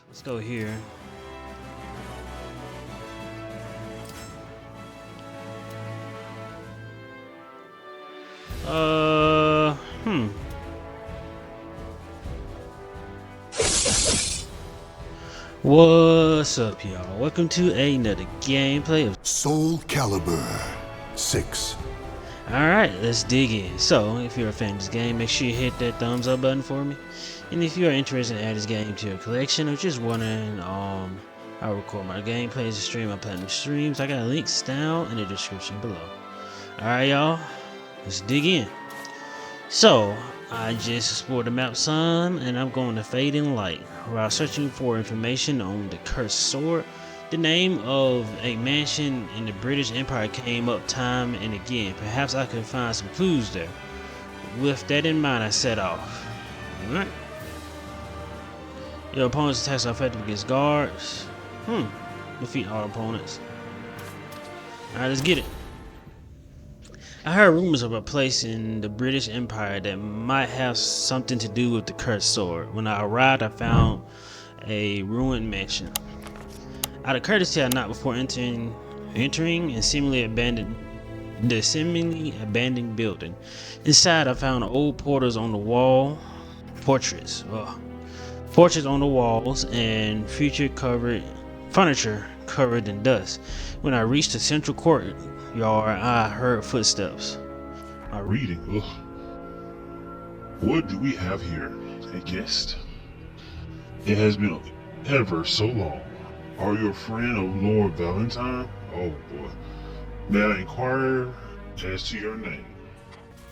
Let's go here. Hmm. What's up, y'all? Welcome to another gameplay of SoulCaliber 6. Alright, let's dig in. So, if you're a fan of this game, make sure you hit that thumbs up button for me. And if you are interested in adding this game to your collection or just wondering how I record my gameplays and stream my platinum streams, I got links down in the description below. Alright, y'all, let's dig in. So, I just explored the map some, and I'm going to Fading Light. While searching for information on the cursed sword, the name of a mansion in the British Empire came up time and again. Perhaps I could find some clues there. With that in mind, I set off. Alright. Your opponent's attacks are effective against guards. Defeat all opponents. Alright, let's get it. I heard rumors of a place in the British Empire that might have something to do with the cursed sword. When I arrived, I found a ruined mansion. Out of courtesy, I knocked before entering and seemingly abandoned building. Inside, I found old portraits on the wall, portraits on the walls, and furniture covered in dust. When I reached the central courtyard, I heard footsteps. Reading. Ugh. What do we have here? A guest? It has been ever so long. Are you a friend of Lord Valentine? Oh boy. May I inquire as to your name?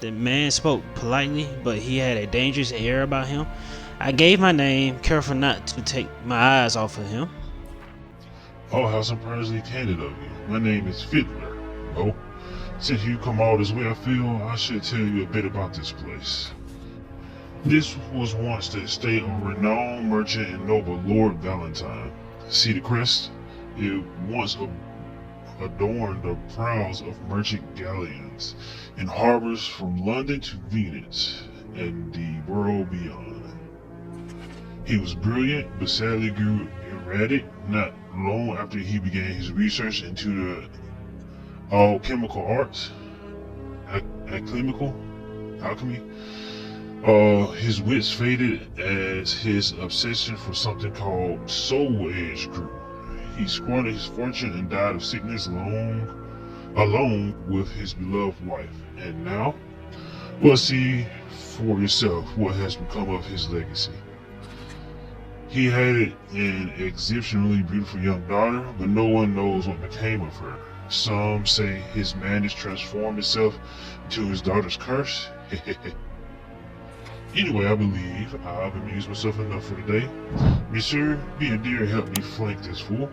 The man spoke politely, but he had a dangerous air about him. I gave my name, careful not to take my eyes off of him. Oh, how surprisingly candid of you. My name is Fiddler. Oh, since you come all this way, I feel I should tell you a bit about this place. This was once the estate of renowned merchant and noble Lord Valentine. See the crest? It once adorned the prows of merchant galleons in harbors from London to Venus and the world beyond. He was brilliant, but sadly grew erratic not long after he began his research into the alchemical arts. Alchemy. His wits faded as his obsession for something called soul edge grew. He squandered his fortune and died of sickness alone with his beloved wife. And now, well, see for yourself what has become of his legacy. He had an exceptionally beautiful young daughter, but no one knows what became of her. Some say his madness transformed itself into his daughter's curse. Anyway, I believe I've amused myself enough for today. Monsieur, be a dear, help me flank this fool.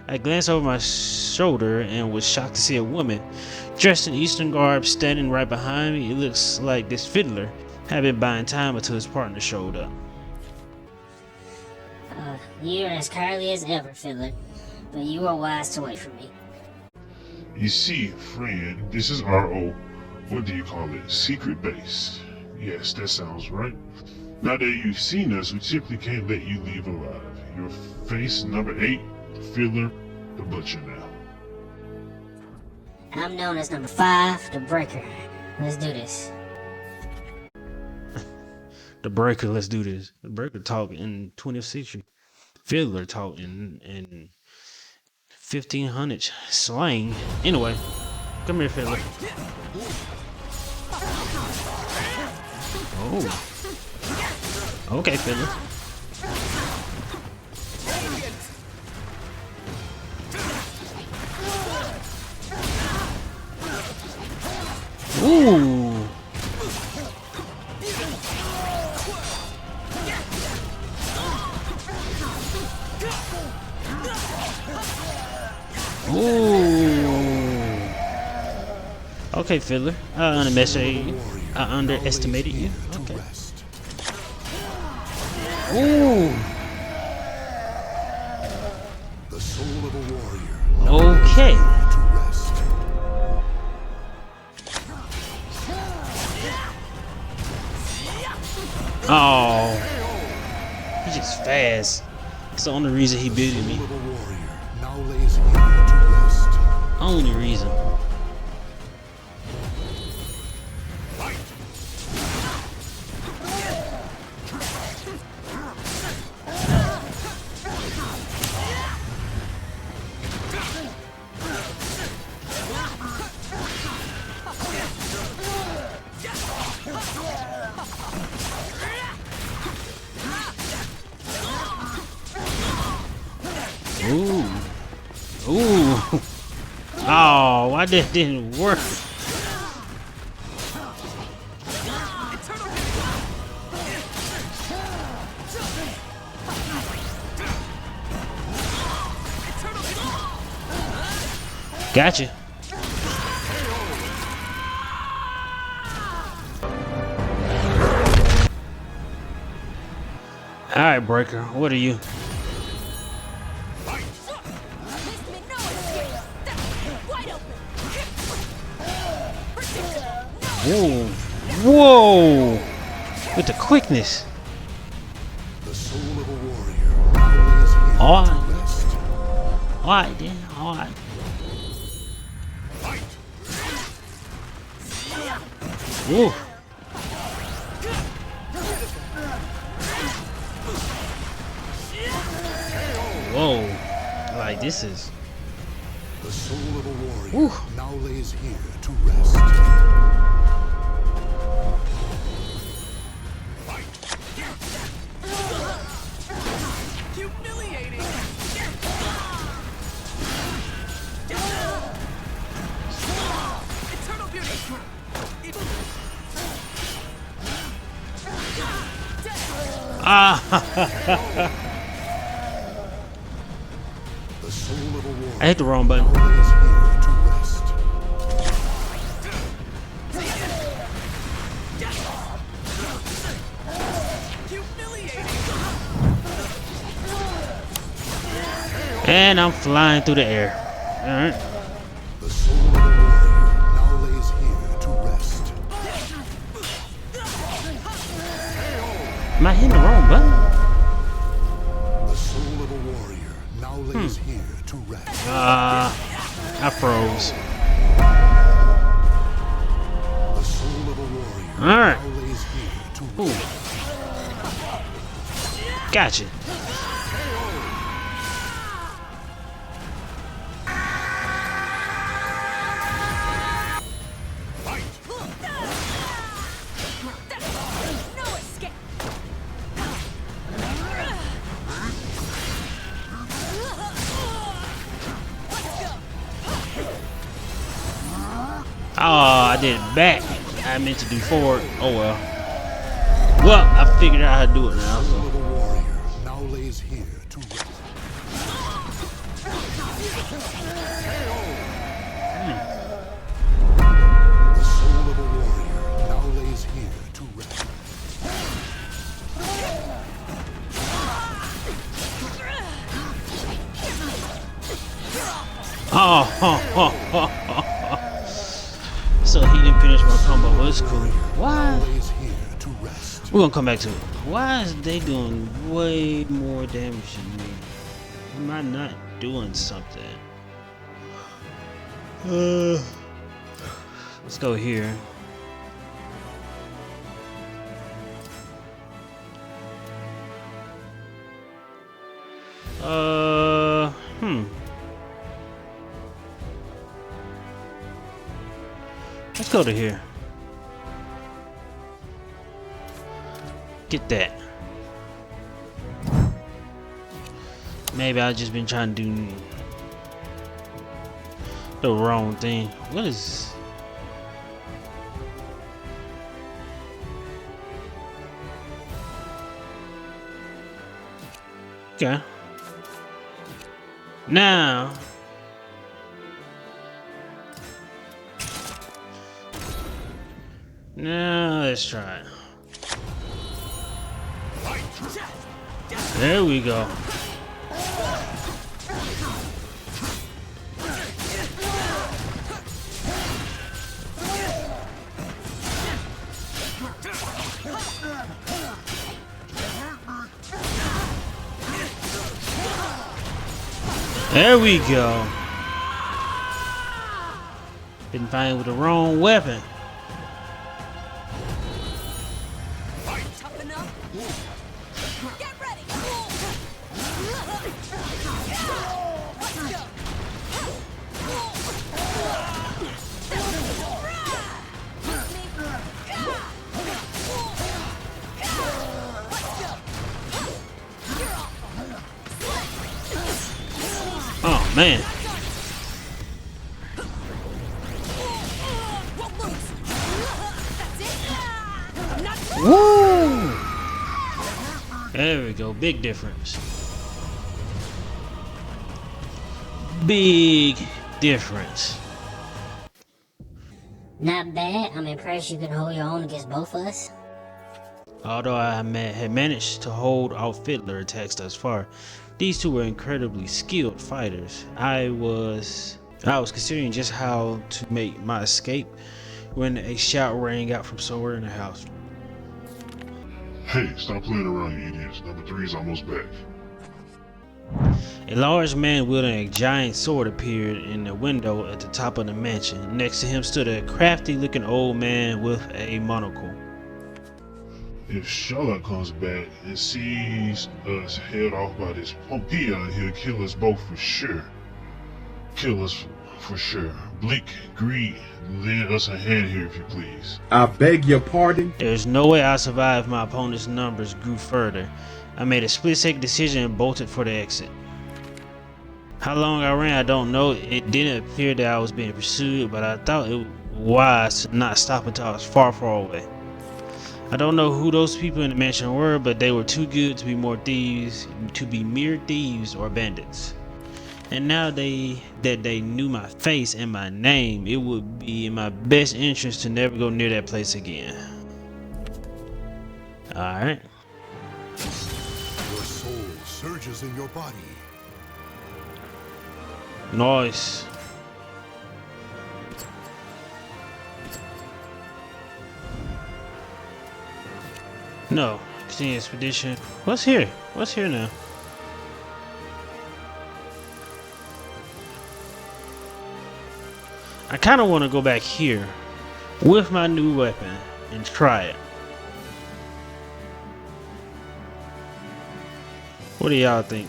I glanced over my shoulder and was shocked to see a woman dressed in Eastern garb standing right behind me. It looks like this fiddler had been buying time until his partner showed up. You're as cowardly as ever, Fiddler, but you are wise to wait for me. You see, friend, this is our what do you call it, secret base. Yes, that sounds right. Now that you've seen us, we simply can't let you leave alive. Your face number 8, Fiddler, the Butcher now. I'm known as number 5, the Breaker. Let's do this. The Breaker, let's do this. The Breaker talk in 20th century. Fiddler talk in 1500 slang. Anyway, come here, Fiddler. Oh. Okay, Fiddler. Ooh. Ooh. Okay, Fiddler. I underestimated you. Okay. Ooh. The soul of a warrior. Okay. To rest. Oh. He just fast. It's the only reason he beat me. Soul of a warrior now lays here to rest. Only reason. Ooh. Ooh. Oh, why that didn't work? Gotcha. All right, Breaker. What are you? Whoa! Whoa! With the quickness. The soul of a warrior now lays here All to right. rest. All right, then. All right. Ooh. Whoa! Like this is. The soul of a warrior Whew. now lays here to rest. Humiliating. Eternal beauty. Ah! The soul of a warrior I hit the wrong button. now lays here to rest. Humiliating. And I'm flying through the air. All right. The soul of a warrior now lays here to rest. Am I hitting the wrong button? The soul of a warrior now lays here to rest. I froze. The soul of a warrior All right. now lays here to Ooh. rest. Gotcha. No escape. Oh, I did it back. I meant to do forward. Oh well. Well, I figured out how to do it now. The soul So. of a warrior now lays here to rest. The soul of a warrior now lays here to rest. Oh, so he didn't finish my combo, but it's cool. Why? Now lays here to rest. We're gonna come back to it. Why is they doing way more damage than me? Am I not doing something? Let's go here. Let's go to here. Get that. Maybe I've just been trying to do the wrong thing. What is... Okay. Now... Now let's try it. There we go. There we go. Didn't find with the wrong weapon. Tough enough? Get ready! Let's go! Oh man. Woo! There we go. Big difference. Big difference. Not bad. I'm impressed you can hold your own against both of us. Although I had managed to hold off Fiddler attacks thus far, these two were incredibly skilled fighters. I was considering just how to make my escape when a shout rang out from somewhere in the house. Hey, stop playing around, you idiots. Number 3 is almost back. A large man wielding a giant sword appeared in the window at the top of the mansion. Next to him stood a crafty-looking old man with a monocle. If Charlotte comes back and sees us held off by this punk, he'll kill us both for sure. Kill us for sure. Blink, greed, lend us a hand here if you please. I beg your pardon? There's no way I survived if my opponent's numbers grew further. I made a split-second decision and bolted for the exit. How long I ran, I don't know. It didn't appear that I was being pursued, but I thought it wise to not stop until I was far, far away. I don't know who those people in the mansion were, but they were too good to be mere thieves or bandits. And now that they knew my face and my name, it would be in my best interest to never go near that place again. Alright. Your soul surges in your body. Nice. No, continue expedition. What's here? What's here now? I kind of want to go back here with my new weapon and try it. What do y'all think?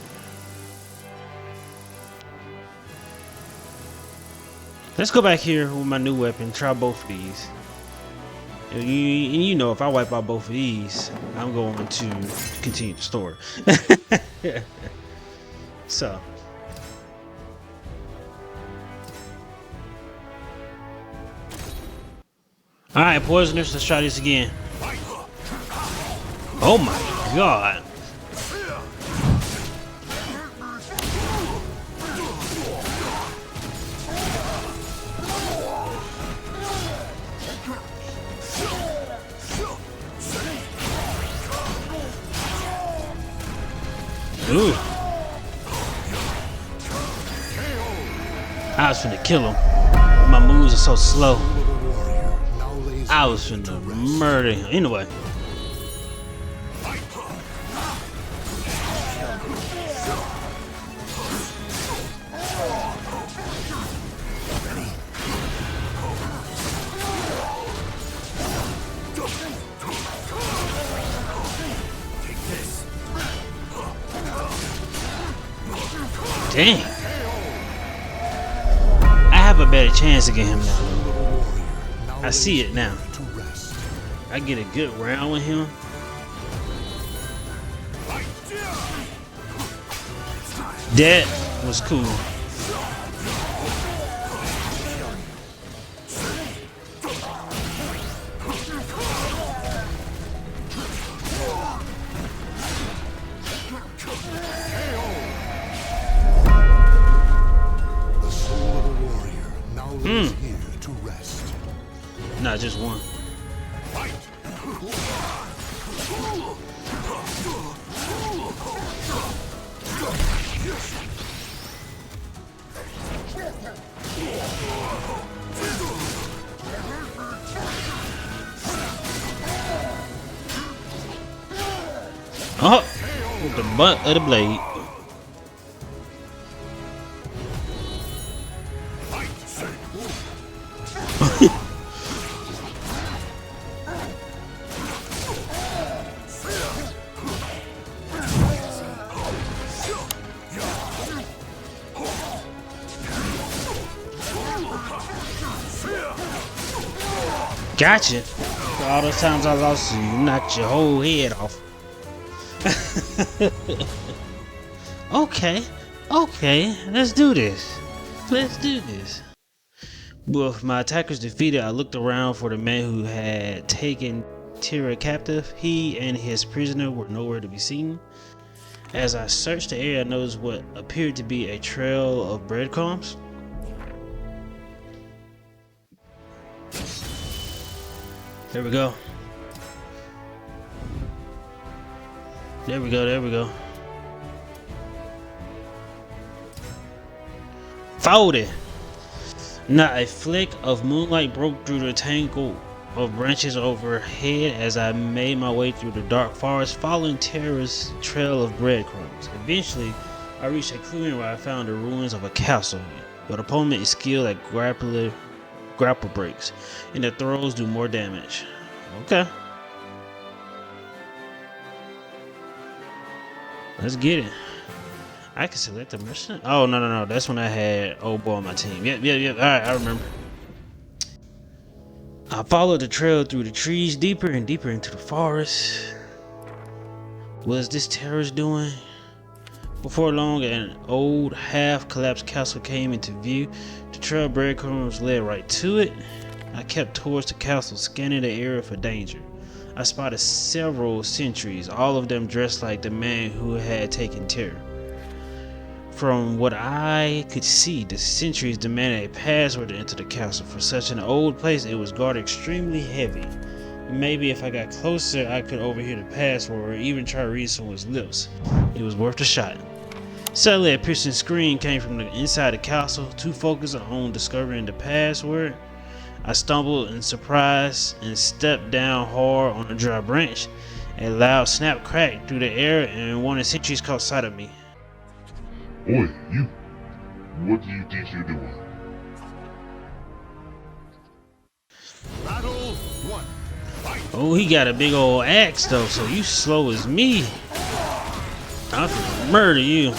Let's go back here with my new weapon, try both of these. And you know, if I wipe out both of these, I'm going to continue the story. So. Alright, poisoners, let's try this again. Oh my god. Ooh. I was finna kill him. My moves are so slow. I was finna murder him. Anyway. Dang. I have a better chance against him now. I see it now. I get a good round with him. That was cool. Here to rest. Not just one. Oh, with the butt of the blade. Gotcha. For all those times I lost you, you knocked your whole head off. Okay, okay, let's do this. Let's do this. With my attackers defeated, I looked around for the man who had taken Tira captive. He and his prisoner were nowhere to be seen. As I searched the area, I noticed what appeared to be a trail of breadcrumbs. There we go. There we go, there we go. Found it! Not a flick of moonlight broke through the tangle of branches overhead as I made my way through the dark forest, following Tara's trail of breadcrumbs. Eventually, I reached a clearing where I found the ruins of a castle. Your opponent is skilled at grapple breaks, and the throws do more damage. Okay. Let's get it. I can select a mercenary. Oh, no. That's when I had old boy on my team. Yep. Alright, I remember. I followed the trail through the trees deeper and deeper into the forest. Was this terrorist doing? Before long, an old half-collapsed castle came into view. The trail of breadcrumbs led right to it. I kept towards the castle, scanning the area for danger. I spotted several sentries, all of them dressed like the man who had taken Terror. From what I could see, the sentries demanded a password to enter the castle. For such an old place, it was guarded extremely heavy. Maybe if I got closer, I could overhear the password or even try to read someone's lips. It was worth a shot. Suddenly, a piercing scream came from the inside the castle. Too focused on discovering the password, I stumbled in surprise and stepped down hard on a dry branch. A loud snap cracked through the air, and one of the sentries caught sight of me. Oi, you! What do you think you're doing? Battle 1. Fight. Oh, he got a big old axe though, so you slow as me. I'm gonna murder you.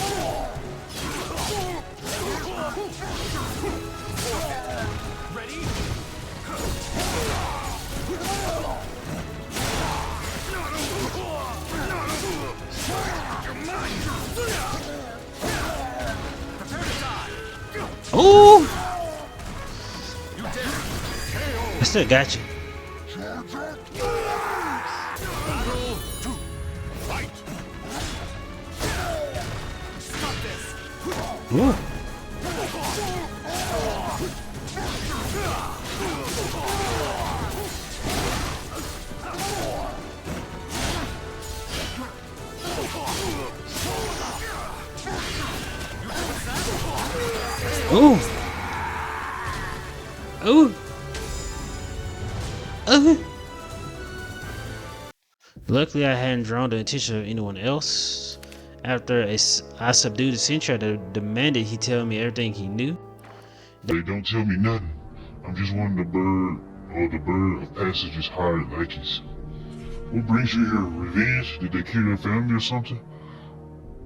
Oh! I still got you. Battle 2. Fight. Stop this. Ooh. Ooh. Ooh. Luckily, I hadn't drawn the attention of anyone else. After I subdued the sentry, I demanded he tell me everything he knew. They don't tell me nothing. I'm just one of the bird of passage's hired lackeys. What brings you here? Revenge? Did they kill your family or something?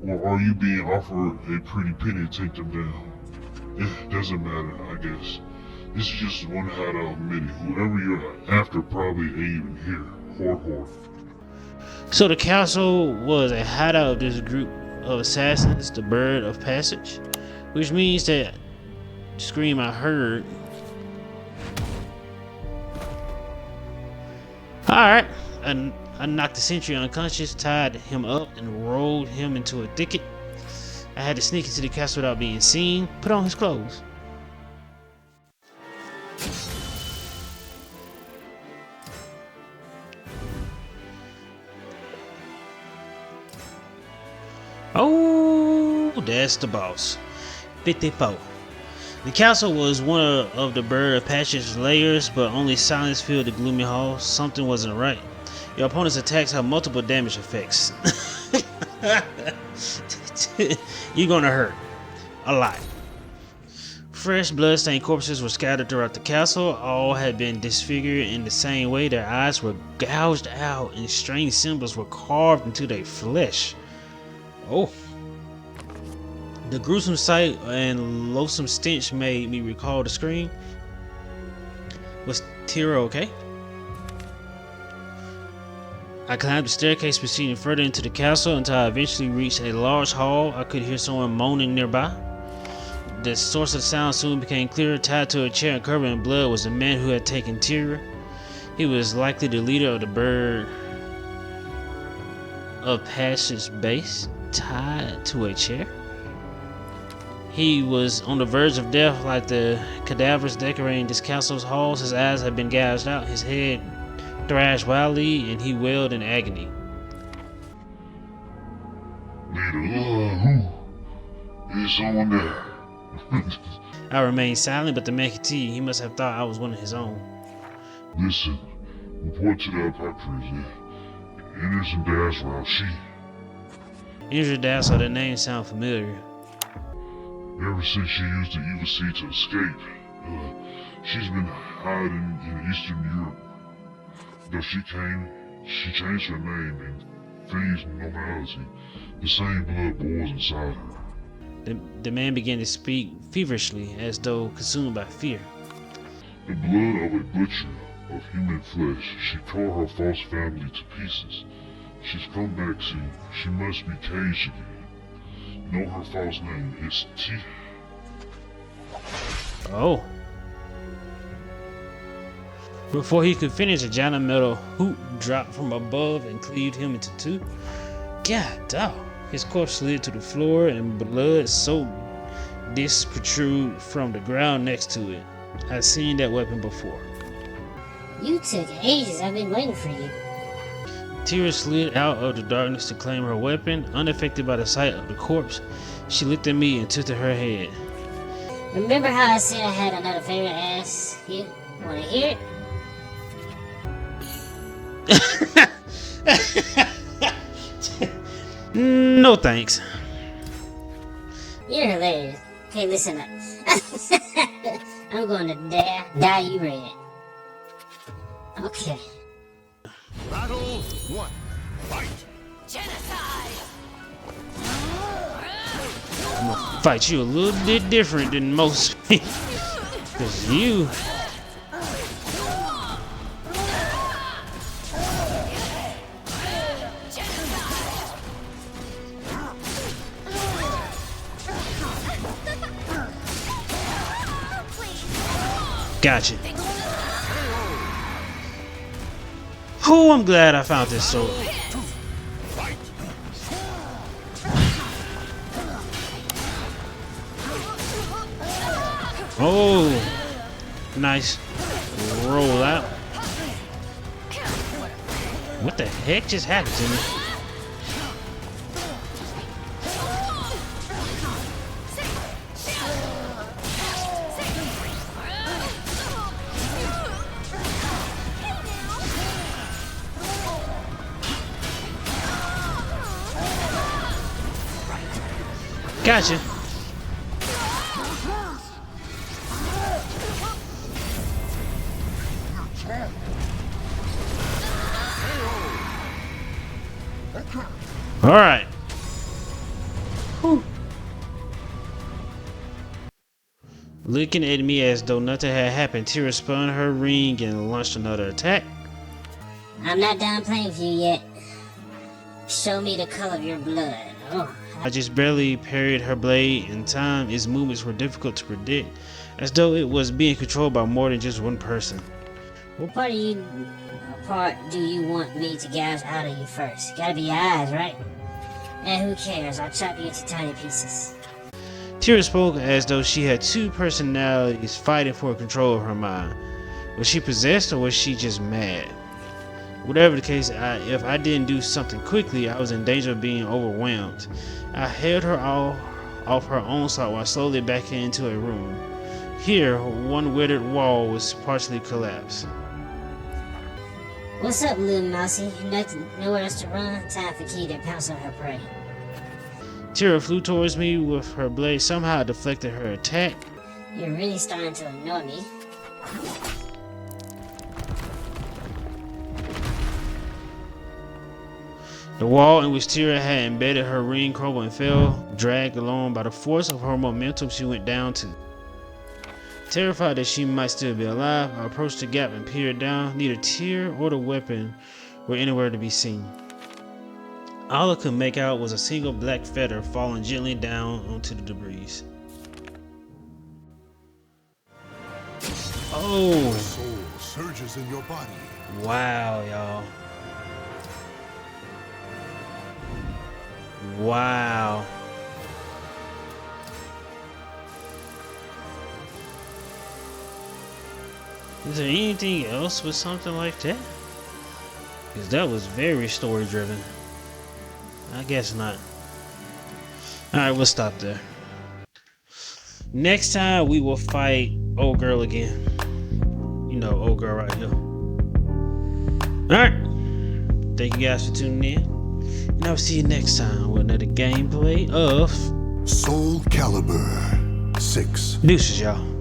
Or are you being offered a pretty penny to take them down? Doesn't matter, I guess. This is just one hideout mini. Whoever you're after probably ain't even here. Whore. So the castle was a hideout of this group of assassins, the Bird of Passage, which means that scream I heard. Alright, I knocked the sentry unconscious, tied him up, and rolled him into a thicket. I had to sneak into the castle without being seen, put on his clothes. Oh, that's the boss. 54. The castle was one of the Bird of Passage's layers, but only silence filled the gloomy hall. Something wasn't right. Your opponent's attacks have multiple damage effects. You're gonna hurt. A lot. Fresh blood-stained corpses were scattered throughout the castle. All had been disfigured in the same way. Their eyes were gouged out and strange symbols were carved into their flesh. Oh. The gruesome sight and loathsome stench made me recall the scream. Was Tira okay? I climbed the staircase proceeding further into the castle until I eventually reached a large hall. I could hear someone moaning nearby. The source of the sound soon became clearer. Tied to a chair and covered in blood was the man who had taken Tyra. He was likely the leader of the Bird of Passage base, tied to a chair. He was on the verge of death like the cadavers decorating this castle's halls. His eyes had been gouged out, his head thrashed wildly, and he wailed in agony. Leader, is someone there? I remained silent, but the man continued. He must have thought I was one of his own. Listen, report to the Apocalypse. Innocent Daswell, Injured Dazzle, that name sounds familiar. ever since she used the evil sea to escape, she's been hiding in Eastern Europe. Though she changed her name and feigns normality. The same blood boils inside her. The man began to speak feverishly, as though consumed by fear. The blood of a butcher of human flesh. She tore her false family to pieces. She's come back to. She must be caged again. Know her false name is T. Oh. Before he could finish, a giant metal hoop dropped from above and cleaved him into two. God dog. His corpse slid to the floor and blood-soaked discs protrude from the ground next to it. I'd seen that weapon before. You took ages. I've been waiting for you. Tyra slid out of the darkness to claim her weapon. Unaffected by the sight of the corpse, she looked at me and tilted her head. Remember how I said I had another favorite ass? You wanna hear it? No thanks. You're hilarious. Hey, listen up. I'm going to dye you red. Okay. Battle 1. Fight! Genocide! I'm gonna fight you a little bit different than most people. Cause you. Gotcha. Oh, I'm glad I found this sword. Oh, nice roll out. What the heck just happened to me? Gotcha. All right. Whew. Looking at me as though nothing had happened, Tyra spun her ring and launched another attack. I'm not done playing with you yet. Show me the color of your blood. Oh. I just barely parried her blade in time. Its movements were difficult to predict, as though it was being controlled by more than just one person. What part do you want me to gouge out of you first? Gotta be your eyes, right? And who cares? I'll chop you into tiny pieces. Tyra spoke as though she had two personalities fighting for control of her mind. Was she possessed or was she just mad? Whatever the case, if I didn't do something quickly, I was in danger of being overwhelmed. I held her off her onslaught while slowly backing into a room. Here, one withered wall was partially collapsed. What's up, little mousy? Nowhere else to run? Time for Key to pounce on her prey. Tyra flew towards me with her blade. Somehow I deflected her attack. You're really starting to annoy me. The wall in which Tyra had embedded her ring crumbled and fell, dragged along by the force of her momentum. She went down too. Terrified that she might still be alive, I approached the gap and peered down. Neither Tyra or the weapon were anywhere to be seen. All I could make out was a single black feather falling gently down onto the debris. Oh! The soul surges in your body. Wow, y'all. Wow. Is there anything else with something like that? Because that was very story driven. I guess not. Alright, we'll stop there. Next time we will fight old girl again. You know, old girl right here. Alright. Thank you guys for tuning in. And I'll see you next time with another gameplay of SoulCaliber 6. Deuces, y'all.